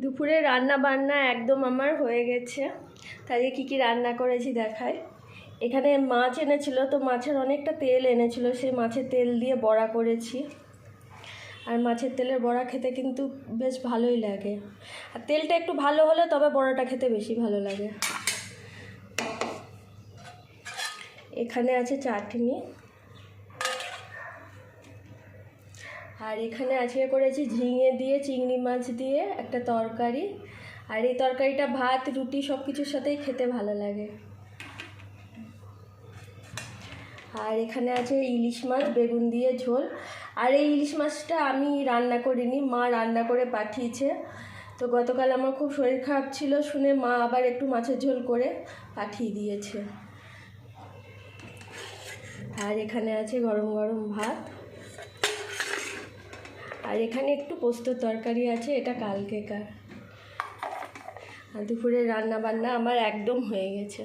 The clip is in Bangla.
দুপুরে রান্না বান্না একদম আমার হয়ে গেছে। তাই কী কী রান্না করেছি দেখাই। এখানে মাছ এনেছিল, তো মাছের অনেকটা তেল এনেছিল, সেই মাছের তেল দিয়ে বড়া করেছি। আর মাছের তেলের বড়া খেতে কিন্তু বেশ ভালোই লাগে, আর তেলটা একটু ভালো হলে তবে বড়াটা খেতে বেশি ভালো লাগে। এখানে আছে চাটনি, আর এখানে আজকে করেছি ঝিঙে দিয়ে চিংড়ি মাছ দিয়ে একটা তরকারি। আর এই তরকারিটা ভাত রুটি সব কিছুর সাথেই খেতে ভালো লাগে। আর এখানে আছে ইলিশ মাছ বেগুন দিয়ে ঝোল। আর এই ইলিশ মাছটা আমি রান্না করিনি, মা রান্না করে পাঠিয়েছে। তো গতকাল আমার খুব শরীর খারাপ ছিল শুনে মা আবার একটু মাছের ঝোল করে পাঠিয়ে দিয়েছে। আর এখানে আছে গরম গরম ভাত, আর এখানে একটু পোস্তর তরকারি আছে, এটা কালকেকার। আর দুপুরে রান্না বান্না আমার একদম হয়ে গেছে।